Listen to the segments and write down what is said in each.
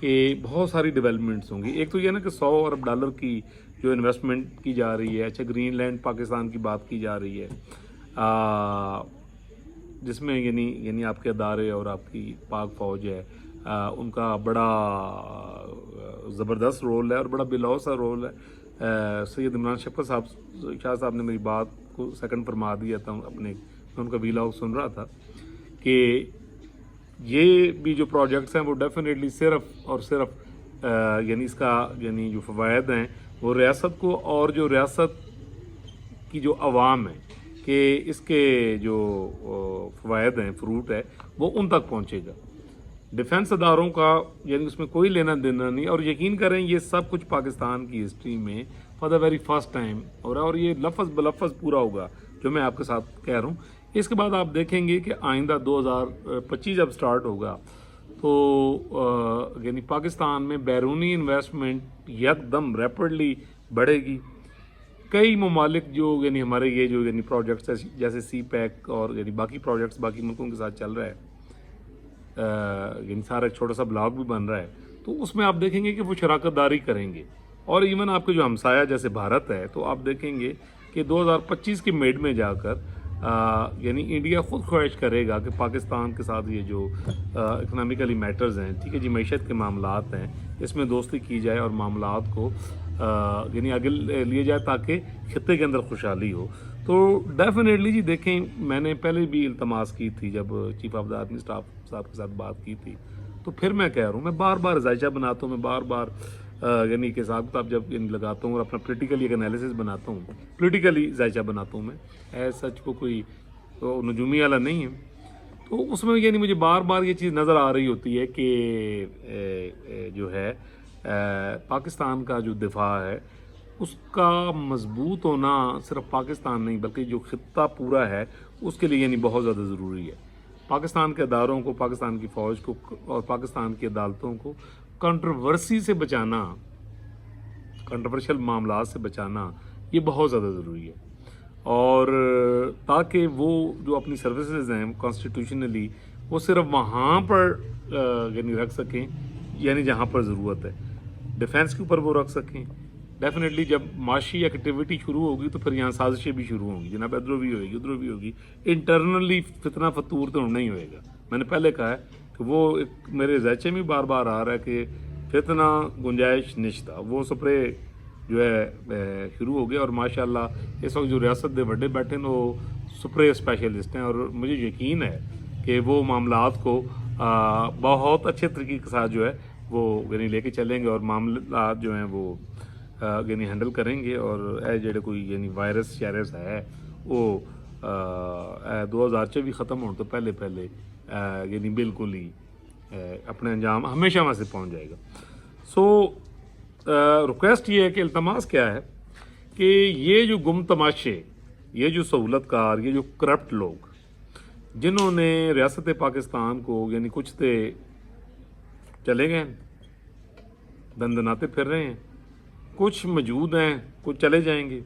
کہ بہت ساری ڈیولپمنٹس ہوں گی. ایک تو یہ نا کہ 100 ارب ڈالر کی جو انویسٹمنٹ کی جا رہی ہے. اچھا گرین لینڈ پاکستان کی بات کی جا رہی ہے جس میں یعنی آپ کے ادارے اور آپ کی پاک فوج ہے ان کا بڑا زبردست رول ہے اور بڑا بلوث رول ہے. سید عمران شفقت شاہ صاحب نے میری بات کو سیکنڈ فرما دیا تھا میں ان کا ویلاگ سن رہا تھا کہ یہ بھی جو پروجیکٹس ہیں وہ ڈیفینیٹلی صرف اور صرف یعنی اس کا یعنی جو فوائد ہیں وہ ریاست کو اور جو ریاست کی جو عوام ہے کہ اس کے جو فوائد ہیں فروٹ ہے وہ ان تک پہنچے گا. ڈیفنس اداروں کا یعنی اس میں کوئی لینا دینا نہیں. اور یقین کریں یہ سب کچھ پاکستان کی ہسٹری میں for the very first time ہو رہا ہے اور یہ لفظ بلفظ پورا ہوگا جو میں آپ کے ساتھ کہہ رہا ہوں. اس کے بعد آپ دیکھیں گے کہ آئندہ 2025 جب سٹارٹ ہوگا تو یعنی پاکستان میں بیرونی انویسٹمنٹ یکدم ریپڈلی بڑھے گی. کئی ممالک جو یعنی ہمارے یہ جو یعنی پروجیکٹس جیسے سی پیک اور یعنی باقی پروجیکٹس باقی ملکوں کے ساتھ چل رہا ہے یعنی سارا ایک چھوٹا سا بلاک بھی بن رہا ہے تو اس میں آپ دیکھیں گے کہ وہ شراکت داری کریں گے. اور ایون آپ کے جو ہمسایہ جیسے بھارت ہے تو آپ دیکھیں گے کہ 2025 کے میڈ میں جا کر یعنی انڈیا خود خواہش کرے گا کہ پاکستان کے ساتھ یہ جو اکنامیکلی میٹرز ہیں ٹھیک ہے جی معیشت کے معاملات ہیں اس میں دوستی کی جائے اور معاملات کو یعنی آگے لیے جائے تاکہ خطے کے اندر خوشحالی ہو. تو ڈیفینیٹلی جی دیکھیں میں نے پہلے بھی التماس کی تھی جب chief of the army staff صاحب کے ساتھ بات کی تھی تو پھر میں کہہ رہا ہوں میں بار بار ذائچہ بناتا ہوں میں بار بار یعنی کہ حساب کتاب جب یعنی لگاتا ہوں اور اپنا پولیٹیکلی ایک انالیسس بناتا ہوں پولیٹیکلی ذائچہ بناتا ہوں میں ایز سچ کو کوئی نجومی والا نہیں ہے. تو اس میں یعنی مجھے بار بار یہ چیز نظر آ رہی ہوتی ہے کہ جو ہے پاکستان کا جو دفاع ہے اس کا مضبوط ہونا صرف پاکستان نہیں بلکہ جو خطہ پورا ہے اس کے لیے یعنی بہت زیادہ ضروری ہے. پاکستان کے اداروں کو پاکستان کی فوج کو اور پاکستان کی عدالتوں کو کنٹروورسی سے بچانا کنٹروورشل معاملات سے بچانا یہ بہت زیادہ ضروری ہے. اور تاکہ وہ جو اپنی سروسز ہیں کانسٹیٹیوشنلی وہ صرف وہاں پر یعنی رکھ سکیں یعنی جہاں پر ضرورت ہے. ڈیفنس کے اوپر وہ رکھ سکیں. ڈیفینیٹلی جب معاشی ایکٹیویٹی شروع ہوگی تو پھر یہاں سازشیں بھی شروع ہوں گی جناب ادھر بھی ہوئے گی ادھر بھی ہوگی. انٹرنلی فتنہ فتور تو نہیں ہوئے گا. میں نے پہلے کہا ہے کہ وہ ایک میرے ذائچے میں بار بار آ رہا ہے کہ فتنہ گنجائش نشتہ وہ سپرے جو ہے شروع ہو گیا. اور ماشاءاللہ اس وقت جو ریاست دے بڑے بیٹھے ہیں وہ سپرے اسپیشلسٹ ہیں اور مجھے یقین ہے کہ وہ معاملات کو بہت اچھے طریقے کے ساتھ جو ہے وہ یعنی لے کے چلیں گے اور معاملات جو ہیں وہ یعنی ہینڈل کریں گے. اور اے جڑے کوئی یعنی وائرس شیرس ہے وہ 2024 ختم ہونے تو پہلے یعنی بالکل ہی اپنے انجام ہمیشہ وہاں سے پہنچ جائے گا. سو ریکویسٹ یہ ہے کہ التماس کیا ہے کہ یہ جو گم تماشے یہ جو سہولت کار یہ جو کرپٹ لوگ جنہوں نے ریاست پاکستان کو یعنی کچھ تھے چلے گئے دندناتے پھر رہے ہیں کچھ موجود ہیں کچھ چلے جائیں گے.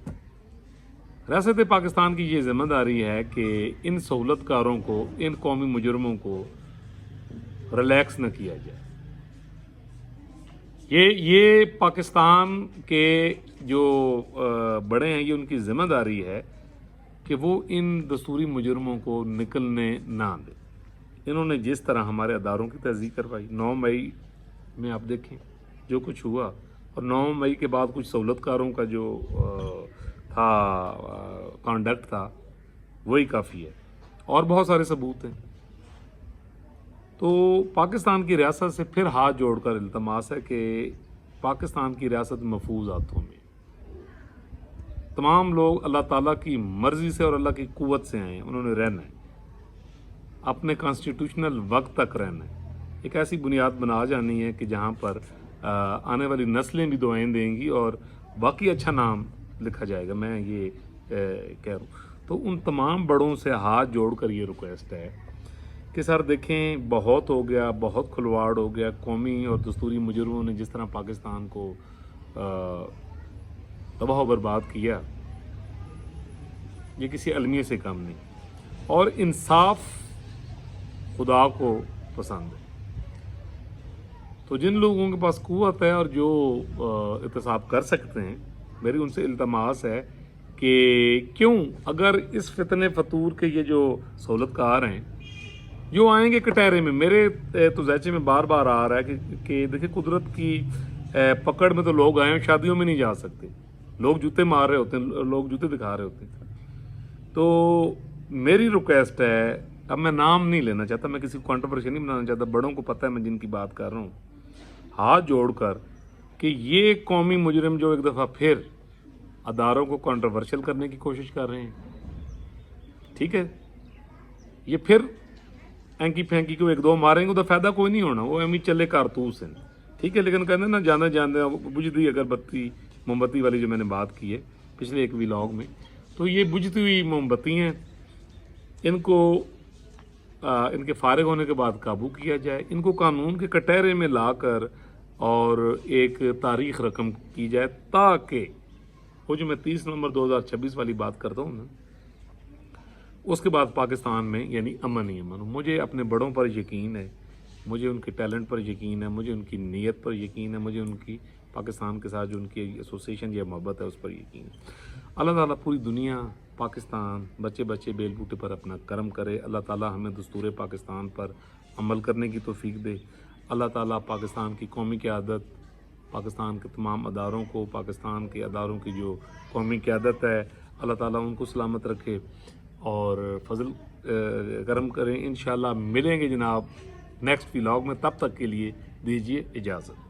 ریاست پاکستان کی یہ ذمہ داری ہے کہ ان سہولت کاروں کو ان قومی مجرموں کو ریلیکس نہ کیا جائے. یہ پاکستان کے جو بڑے ہیں یہ ان کی ذمہ داری ہے کہ وہ ان دستوری مجرموں کو نکلنے نہ دیں. انہوں نے جس طرح ہمارے اداروں کی تصدیق کروائی 9 مئی میں آپ دیکھیں جو کچھ ہوا اور 9 مئی کے بعد کچھ سہولت کاروں کا جو تھا کانڈکٹ تھا وہی کافی ہے اور بہت سارے ثبوت ہیں. تو پاکستان کی ریاست سے پھر ہاتھ جوڑ کر التماس ہے کہ پاکستان کی ریاست محفوظ ہاتھوں میں. تمام لوگ اللہ تعالیٰ کی مرضی سے اور اللہ کی قوت سے آئے ہیں. انہوں نے رہنا ہے اپنے کانسٹیٹیوشنل وقت تک رہنا ہے. ایک ایسی بنیاد بنا جانی ہے کہ جہاں پر آنے والی نسلیں بھی دعائیں دیں گی اور باقی اچھا نام لکھا جائے گا. میں یہ کہہ رہا ہوں. تو ان تمام بڑوں سے ہاتھ جوڑ کر یہ ریکویسٹ ہے کہ سر دیکھیں بہت ہو گیا بہت کھلواڑ ہو گیا. قومی اور دستوری مجرموں نے جس طرح پاکستان کو تباہ و برباد کیا یہ کسی المیہ سے کم نہیں. اور انصاف خدا کو پسند ہے. تو جن لوگوں کے پاس قوت ہے اور جو احتساب کر سکتے ہیں، میری ان سے التماس ہے کہ کیوں اگر اس فتنے فطور کے یہ جو سہولت کار ہیں جو آئیں گے کٹہرے میں، میرے تو ذہن میں بار بار آ رہا ہے کہ دیکھیں قدرت کی پکڑ میں تو لوگ آئے ہیں، شادیوں میں نہیں جا سکتے، لوگ جوتے مار رہے ہوتے ہیں، لوگ جوتے دکھا رہے ہوتے ہیں. تو میری ریکویسٹ ہے، اب میں نام نہیں لینا چاہتا، میں کسی کو کنٹروورشن نہیں بنانا چاہتا، بڑوں کو پتہ ہے میں جن کی بات کر رہا ہوں، ہاتھ جوڑ کر کہ یہ قومی مجرم جو ایک دفعہ پھر اداروں کو کنٹروورشل کرنے کی کوشش کر رہے ہیں، ٹھیک ہے، یہ پھر اینکی پھینکی کو ایک دو ماریں گے تو فائدہ کوئی نہیں ہونا، وہ امی چلے کارتوس ہیں، ٹھیک ہے. لیکن کہتے ہیں نا جانے بجھتی اگر بتی موم بتی والی جو میں نے بات کی ہے پچھلے ایک ولاگ میں، تو یہ بجھتی ہوئی موم بتی ہیں، ان کو ان کے فارغ ہونے کے بعد قابو کیا جائے، ان کو قانون کے کٹہرے میں لا کر اور ایک تاریخ رقم کی جائے، تاکہ وہ جو میں 30 نومبر 2026 والی بات کرتا ہوں نا، اس کے بعد پاکستان میں یعنی امن ہی امن ہو. مجھے اپنے بڑوں پر یقین ہے، مجھے ان کے ٹیلنٹ پر یقین ہے، مجھے ان کی نیت پر یقین ہے، مجھے ان کی پاکستان کے ساتھ جو ان کی ایسوسیشن یا محبت ہے اس پر یقین ہے. اللہ تعالیٰ پوری دنیا، پاکستان، بچے بچے بیل بوٹے پر اپنا کرم کرے. اللہ تعالیٰ ہمیں دستور پاکستان پر عمل کرنے کی توفیق دے. اللہ تعالیٰ پاکستان کی قومی قیادت، پاکستان کے تمام اداروں کو، پاکستان کے اداروں کی جو قومی قیادت ہے، اللہ تعالیٰ ان کو سلامت رکھے اور فضل کرم کریں. انشاءاللہ ملیں گے جناب نیکسٹ ولاگ میں، تب تک کے لیے دیجیے اجازت.